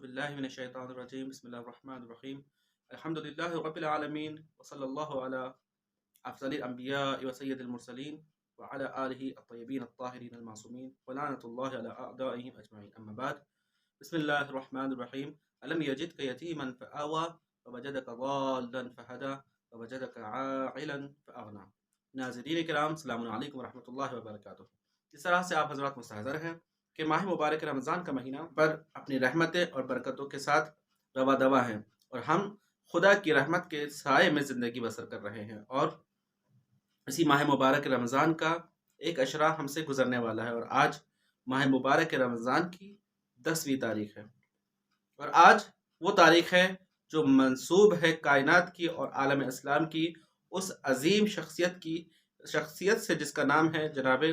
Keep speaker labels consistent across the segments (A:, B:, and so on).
A: بالله من الشيطان الرجيم بسم الله الرحمن الرحيم الحمد لله رب العالمين وصلى الله على أفضل الأنبياء وسيد المرسلين وعلى آله الطيبين الطاهرين المعصومين ولعنة الله على أعدائهم أجمعين أما بعد بسم الله الرحمن الرحيم ألم يجدك يتيما فآوى ووجدك ضالا فهدى ووجدك عائلا فأغنى ناظرین کرام السلام علیکم ورحمۃ اللہ وبرکاتہ۔ جس طرح سے آپ حضرات مستحضر ہیں کہ ماہ مبارک رمضان کا مہینہ پر اپنی رحمتیں اور برکتوں کے ساتھ روا دوا ہیں اور ہم خدا کی رحمت کے سائے میں زندگی بسر کر رہے ہیں، اور اسی ماہ مبارک رمضان کا ایک اشرا ہم سے گزرنے والا ہے، اور آج ماہ مبارک رمضان کی 10ویں تاریخ ہے، اور آج وہ تاریخ ہے جو منسوب ہے کائنات کی اور عالم اسلام کی اس عظیم شخصیت سے جس کا نام ہے جناب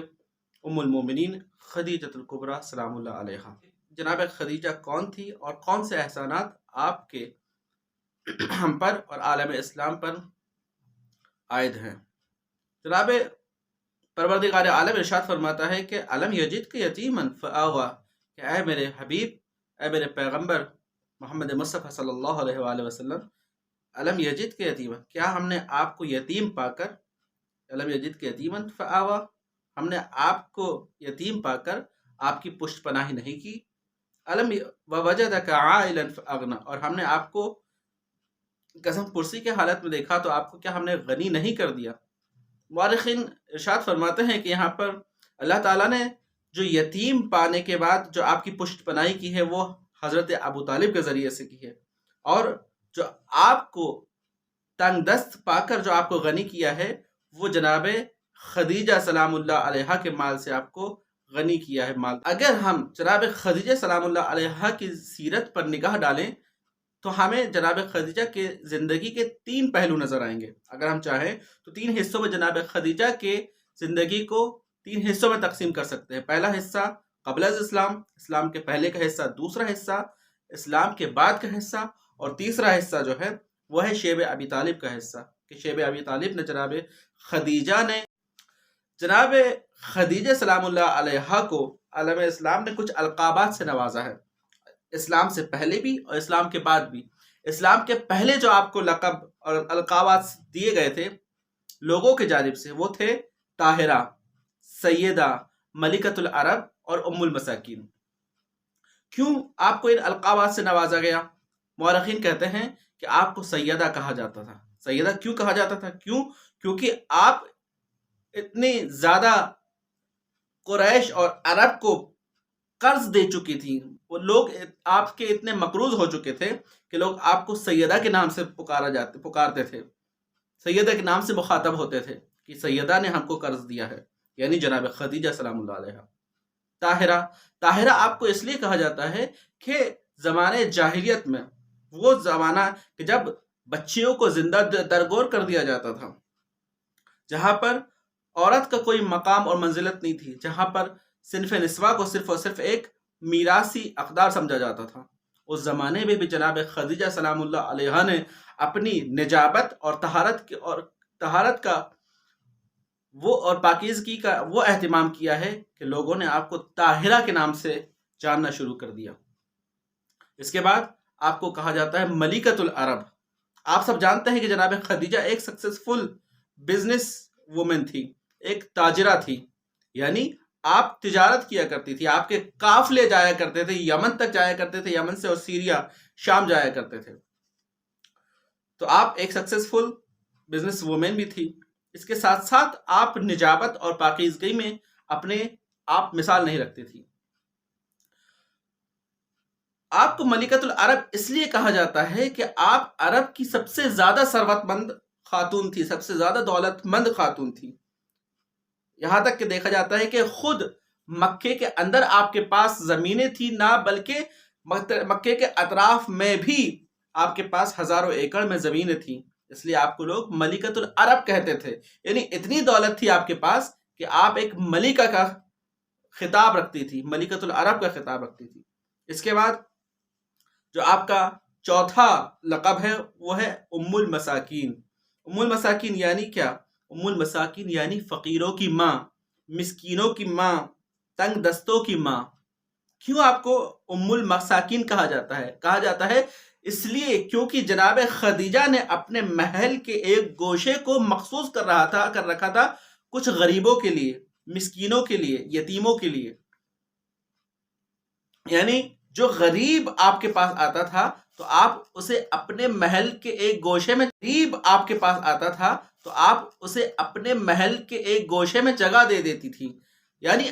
A: ام المومنین خدیجۃ الکبریٰ سلام اللہ علیہا۔ جناب خدیجہ کون تھی اور کون سے احسانات آپ کے ہم پر اور عالم اسلام پر عائد ہیں؟ جناب پروردگار عالم ارشاد فرماتا ہے کہ علم یجدک یتیما فآویٰ، کہ اے میرے حبیب، اے میرے پیغمبر محمد مصطفیٰ صلی اللہ علیہ وآلہ وسلم، علم یجدک یتیما، کیا ہم نے آپ کو یتیم پا کر، علم یجدک یتیما فآویٰ، ہم نے آپ کو یتیم پا کر آپ کی پشت پناہی نہیں کی؟ علم ووجدک عائلا فاغنی، اور ہم نے آپ کو قسم پرسی کے حالت میں دیکھا تو آپ کو کیا ہم نے غنی نہیں کر دیا؟ مورخین ارشاد فرماتے ہیں کہ یہاں پر اللہ تعالیٰ نے جو یتیم پانے کے بعد جو آپ کی پشت پناہی کی ہے وہ حضرت ابو طالب کے ذریعے سے کی ہے، اور جو آپ کو تنگ دست پا کر جو آپ کو غنی کیا ہے وہ جناب خدیجہ سلام اللہ علیہا کے مال سے آپ کو غنی کیا ہے مال۔ اگر ہم جناب خدیجہ سلام اللہ علیہا کی سیرت پر نگاہ ڈالیں تو ہمیں جناب خدیجہ کے زندگی کے 3 پہلو نظر آئیں گے۔ اگر ہم چاہیں تو 3 حصوں میں جناب خدیجہ کے زندگی کو 3 حصوں میں تقسیم کر سکتے ہیں۔ پہلا حصہ قبل از اسلام، اسلام کے پہلے کا حصہ، دوسرا حصہ اسلام کے بعد کا حصہ، اور تیسرا حصہ جو ہے وہ ہے شیب ابی طالب کا حصہ، کہ شیب ابی طالب نے جناب خدیجہ سلام اللہ علیہا کو عالم اسلام نے کچھ القابات سے نوازا ہے، اسلام سے پہلے بھی اور اسلام کے بعد بھی۔ اسلام کے پہلے جو آپ کو لقب اور القابات دیے گئے تھے لوگوں کے جانب سے وہ تھے طاہرہ، سیدہ، ملکۃ العرب اور ام المساکین۔ کیوں آپ کو ان القابات سے نوازا گیا؟ مورخین کہتے ہیں کہ آپ کو سیدہ کہا جاتا تھا۔ سیدہ کیوں کہا جاتا تھا؟ کیونکہ آپ اتنی زیادہ قریش اور عرب کو قرض دے چکی تھی، وہ لوگ آپ کے اتنے مقروض ہو چکے تھے کہ لوگ آپ کو سیدہ کے نام سے پکارتے تھے، سیدہ کے نام سے مخاطب ہوتے تھے کہ سیدہ نے ہم کو قرض دیا ہے، یعنی جناب خدیجہ سلام اللہ علیہا۔ طاہرہ آپ کو اس لیے کہا جاتا ہے کہ زمانے جاہلیت میں، وہ زمانہ کہ جب بچیوں کو زندہ درگور کر دیا جاتا تھا، جہاں پر عورت کا کوئی مقام اور منزلت نہیں تھی، جہاں پر صنف نسواں کو صرف اور صرف ایک میراثی اقدار سمجھا جاتا تھا، اس زمانے میں بھی جناب خدیجہ سلام اللہ علیہا نے اپنی نجابت اور طہارت کا وہ اور پاکیزگی کا وہ اہتمام کیا ہے کہ لوگوں نے آپ کو طاہرہ کے نام سے جاننا شروع کر دیا۔ اس کے بعد آپ کو کہا جاتا ہے ملکۃ العرب۔ آپ سب جانتے ہیں کہ جناب خدیجہ ایک سکسیسفل بزنس وومن تھی، ایک تاجرہ تھی، یعنی آپ تجارت کیا کرتی تھی، آپ کے قافلے جایا کرتے تھے، یمن تک جایا کرتے تھے، یمن سے اور سیریا، شام جایا کرتے تھے، تو آپ ایک سکسیسفل بزنس وومن بھی تھی۔ اس کے ساتھ ساتھ آپ نجابت اور پاکیزگی میں اپنے آپ مثال نہیں رکھتی تھی۔ آپ کو ملکۃ العرب اس لیے کہا جاتا ہے کہ آپ عرب کی سب سے زیادہ ثروت مند خاتون تھی، سب سے زیادہ دولت مند خاتون تھی، یہاں تک کہ دیکھا جاتا ہے کہ خود مکے کے اندر آپ کے پاس زمینیں تھی نہ، بلکہ مکے کے اطراف میں بھی آپ کے پاس ہزاروں ایکڑ میں زمینیں تھیں، اس لیے آپ کو لوگ ملکۃ العرب کہتے تھے، یعنی اتنی دولت تھی آپ کے پاس کہ آپ ایک ملکہ کا خطاب رکھتی تھی، ملکۃ العرب کا خطاب رکھتی تھی۔ اس کے بعد جو آپ کا چوتھا لقب ہے وہ ہے ام المساکین۔ ام المساکین یعنی کیا؟ ام المساکین یعنی فقیروں کی ماں، مسکینوں کی ماں، تنگ دستوں کی ماں۔ کیوں آپ کو ام المساکین کہا جاتا ہے؟ کہا جاتا ہے اس لیے کیونکہ جناب خدیجہ نے اپنے محل کے ایک گوشے کو مخصوص کر رکھا تھا کچھ غریبوں کے لیے، مسکینوں کے لیے، یتیموں کے لیے. یعنی جو غریب آپ کے پاس آتا تھا تو آپ اسے اپنے محل کے ایک گوشے میں، غریب آپ کے پاس آتا تھا تو آپ اسے اپنے محل کے ایک گوشے میں جگہ دے دیتی تھی. یعنی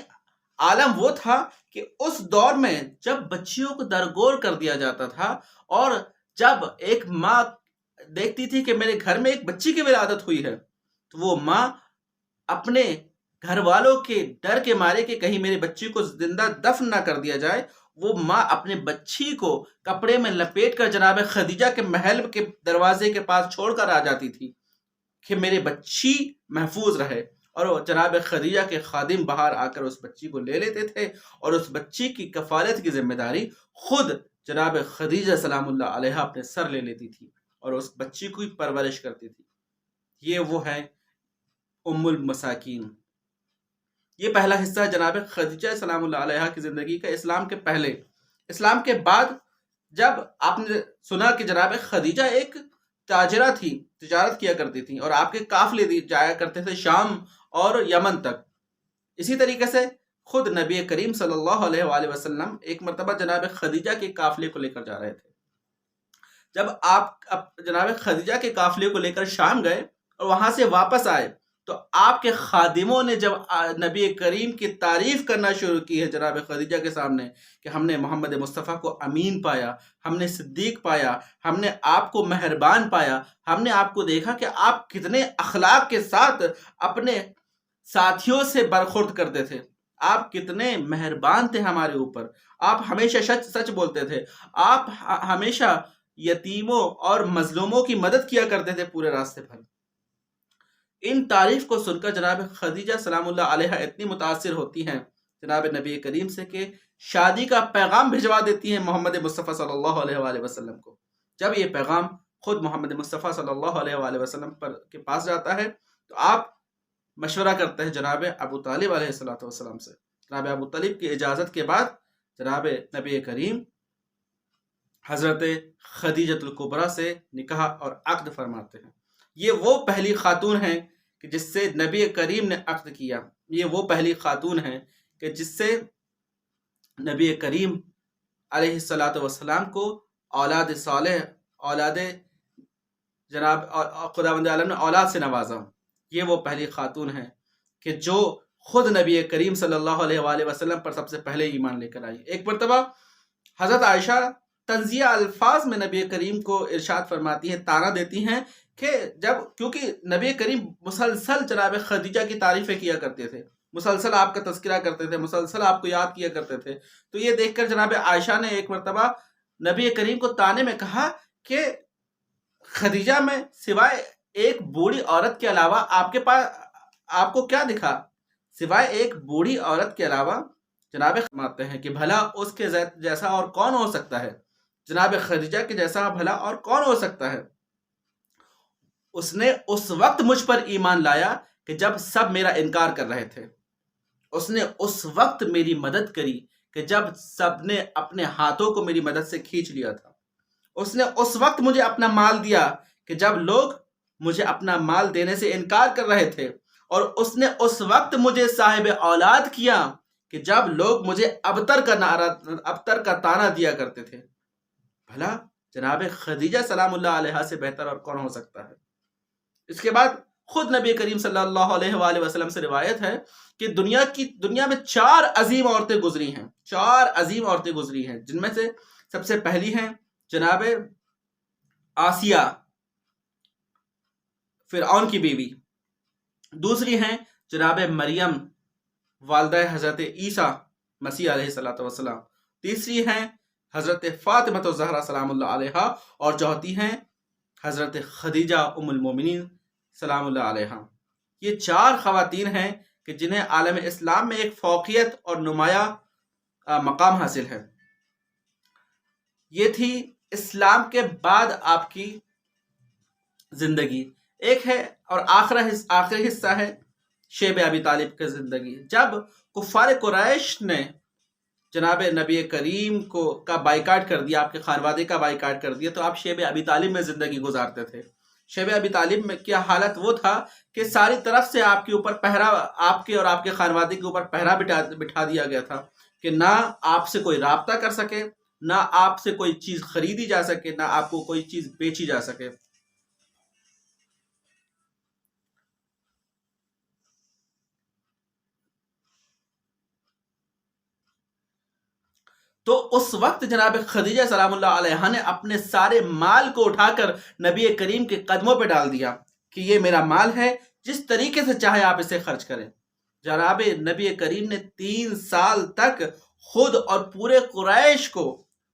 A: عالم وہ تھا کہ اس دور میں جب بچیوں کو درگور کر دیا جاتا تھا، اور جب ایک ماں دیکھتی تھی کہ میرے گھر میں ایک بچی کی ولادت ہوئی ہے، تو وہ ماں اپنے گھر والوں کے ڈر کے مارے کہ کہیں میری بچی کو زندہ دفن نہ کر دیا جائے، وہ ماں اپنے بچی کو کپڑے میں لپیٹ کر جناب خدیجہ کے محل کے دروازے کے پاس چھوڑ کر آ جاتی تھی کہ میری بچی محفوظ رہے. اور جناب خدیجہ کے خادم باہر آ کر اس بچی کو لے لیتے تھے، اور اس بچی کی کفالت کی ذمہ داری خود جناب خدیجہ سلام اللہ علیہ اپنے سر لے لیتی تھی اور اس بچی کو پرورش کرتی تھی. یہ وہ ہے ام المساکین. یہ پہلا حصہ جناب خدیجہ سلام اللہ علیہ کی زندگی کا اسلام کے پہلے. اسلام کے بعد جب آپ نے سنا کہ جناب خدیجہ ایک تاجرہ تھی، تجارت کیا کرتی تھی، اور آپ کے قافلے جایا کرتے تھے شام اور یمن تک. اسی طریقے سے خود نبی کریم صلی اللہ علیہ وآلہ وسلم ایک مرتبہ جناب خدیجہ کے قافلے کو لے کر جا رہے تھے. جب آپ جناب خدیجہ کے قافلے کو لے کر شام گئے اور وہاں سے واپس آئے تو آپ کے خادموں نے جب نبی کریم کی تعریف کرنا شروع کی ہے جناب خدیجہ کے سامنے کہ ہم نے محمد مصطفیٰ کو امین پایا، ہم نے صدیق پایا، ہم نے آپ کو مہربان پایا، ہم نے آپ کو دیکھا کہ آپ کتنے اخلاق کے ساتھ اپنے ساتھیوں سے برخورد کرتے تھے، آپ کتنے مہربان تھے ہمارے اوپر، آپ ہمیشہ سچ بولتے تھے، آپ ہمیشہ یتیموں اور مظلوموں کی مدد کیا کرتے تھے پورے راستے پر. ان تعریف کو سن کر جناب خدیجہ سلام اللہ علیہ اتنی متاثر ہوتی ہیں جناب نبی کریم سے کہ شادی کا پیغام بھجوا دیتی ہیں محمد مصطفیٰ صلی اللہ علیہ وآلہ وسلم کو. جب یہ پیغام خود محمد مصطفیٰ صلی اللہ علیہ وآلہ وسلم کے پاس جاتا ہے تو آپ مشورہ کرتے ہیں جناب ابو طالب علیہ السلام سے. جناب ابو طالب کی اجازت کے بعد جناب نبی کریم حضرت خدیجۃ الکبریٰ سے نکاح اور عقد فرماتے ہیں. یہ وہ پہلی خاتون ہیں کہ جس سے نبی کریم نے عقد کیا. یہ وہ پہلی خاتون ہیں کہ جس سے نبی کریم علیہ السلام کو اولاد صالح، اولاد جناب خداوند عالم نے اولاد سے نوازا. یہ وہ پہلی خاتون ہیں کہ جو خود نبی کریم صلی اللہ علیہ وآلہ وسلم پر سب سے پہلے ایمان لے کر آئی. ایک مرتبہ حضرت عائشہ تنزیہ الفاظ میں نبی کریم کو ارشاد فرماتی ہیں، تانا دیتی ہیں کہ کیونکہ نبی کریم مسلسل جناب خدیجہ کی تعریفیں کیا کرتے تھے، مسلسل آپ کا تذکرہ کرتے تھے، مسلسل آپ کو یاد کیا کرتے تھے، تو یہ دیکھ کر جناب عائشہ نے ایک مرتبہ نبی کریم کو تانے میں کہا کہ خدیجہ میں سوائے ایک بوڑھی عورت کے علاوہ آپ کو کیا دکھا؟ سوائے ایک بوڑھی عورت کے علاوہ جناب فرماتے ہیں کہ بھلا اس کے جیسا اور کون ہو سکتا ہے؟ جناب خدیجہ کے جیسا بھلا اور کون ہو سکتا ہے؟ اس نے اس وقت مجھ پر ایمان لایا کہ جب سب میرا انکار کر رہے تھے. اس نے اس وقت میری مدد کری کہ جب سب نے اپنے ہاتھوں کو میری مدد سے کھینچ لیا تھا. اس نے اس وقت مجھے اپنا مال دیا کہ جب لوگ مجھے اپنا مال دینے سے انکار کر رہے تھے. اور اس نے اس وقت مجھے صاحب اولاد کیا کہ جب لوگ مجھے ابتر کا تانا دیا کرتے تھے. بھلا جناب خدیجہ سلام اللہ علیہ سے بہتر اور کون ہو سکتا ہے؟ اس کے بعد خود نبی کریم صلی اللہ علیہ وآلہ وسلم سے روایت ہے کہ دنیا میں 4 عظیم عورتیں گزری ہیں، 4 عظیم عورتیں گزری ہیں، جن میں سے سب سے پہلی ہیں جناب آسیہ، فرعون کی بیوی. دوسری ہیں جناب مریم، والدہ حضرت عیسیٰ مسیح علیہ السلام. تیسری ہیں حضرت فاطمہ الزہرا سلام اللہ علیہ، اور چوتھی ہیں حضرت خدیجہ ام المومنین سلام اللہ علیہ. یہ 4 خواتین ہیں کہ جنہیں عالم اسلام میں ایک فوقیت اور نمایاں مقام حاصل ہے. یہ تھی اسلام کے بعد آپ کی زندگی. ایک ہے اور آخری حصہ ہے شیب ابی طالب کی زندگی. جب کفار قریش نے جناب نبی کریم کا بائیکاٹ کر دیا، آپ کے خانوادے کا بائیکاٹ کر دیا، تو آپ شیب ابی طالب میں زندگی گزارتے تھے۔ شیب ابی طالب میں کیا حالت وہ تھا کہ ساری طرف سے آپ کے اوپر پہرا، آپ کے اور آپ کے خانوادے کے اوپر پہرا بٹھا دیا گیا تھا کہ نہ آپ سے کوئی رابطہ کر سکے، نہ آپ سے کوئی چیز خریدی جا سکے، نہ آپ کو کوئی چیز بیچی جا سکے۔ تو اس وقت جناب خدیجہ سلام اللہ علیہ نے اپنے سارے مال کو اٹھا کر نبی کریم کے قدموں پہ ڈال دیا کہ یہ میرا مال ہے، جس طریقے سے چاہے آپ اسے خرچ کریں۔ جناب نبی کریم نے 3 سال تک خود اور پورے قریش کو،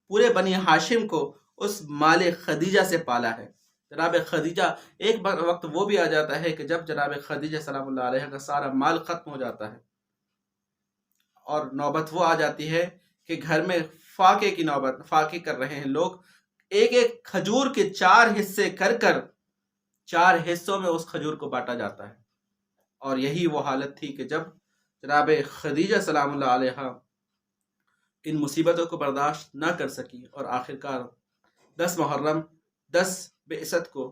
A: پورے بنی ہاشم کو اس مال خدیجہ سے پالا ہے۔ جناب خدیجہ، ایک وقت وہ بھی آ جاتا ہے کہ جب جناب خدیجہ سلام اللہ علیہ کا سارا مال ختم ہو جاتا ہے، اور نوبت وہ آ جاتی ہے کہ گھر میں فاقے کی نوبت، فاقے کر رہے ہیں لوگ، ایک ایک کھجور کے 4 حصے کر کر 4 حصوں میں اس کھجور کو بانٹا جاتا ہے۔ اور یہی وہ حالت تھی کہ جب جناب خدیجہ سلام اللہ علیہ ان مصیبتوں کو برداشت نہ کر سکی، اور آخرکار 10 محرم 10 بعثت کو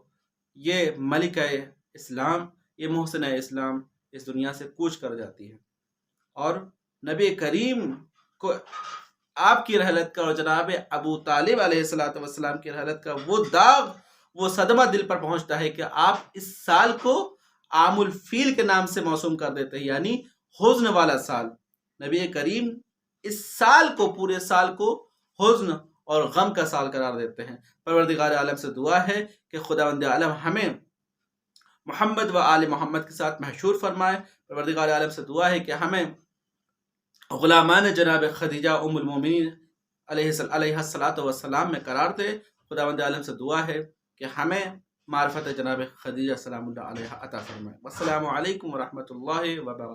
A: یہ ملکہ اسلام، یہ محسنہ اسلام اس دنیا سے کوچ کر جاتی ہے، اور نبی کریم کو آپ کی رحلت کا اور جناب ابو طالب علیہ السلام کی رحلت کا وہ داغ، وہ صدمہ دل پر پہنچتا ہے کہ آپ اس سال کو عام الفیل کے نام سے موسوم کر دیتے ہیں، یعنی حزن والا سال۔ نبی کریم اس سال کو، پورے سال کو حزن اور غم کا سال قرار دیتے ہیں۔ پروردگار عالم سے دعا ہے کہ خداوند عالم ہمیں محمد و آل محمد کے ساتھ محشور فرمائے۔ پروردگار عالم سے دعا ہے کہ ہمیں غلامان جناب خدیجہ ام المومنین علیہ السلام میں قرار دے۔ خداوند عالم سے دعا ہے کہ ہمیں معرفت جناب خدیجہ سلام اللہ علیہ عطا فرمائے۔ والسلام علیکم ورحمۃ اللہ وبرکاتہ۔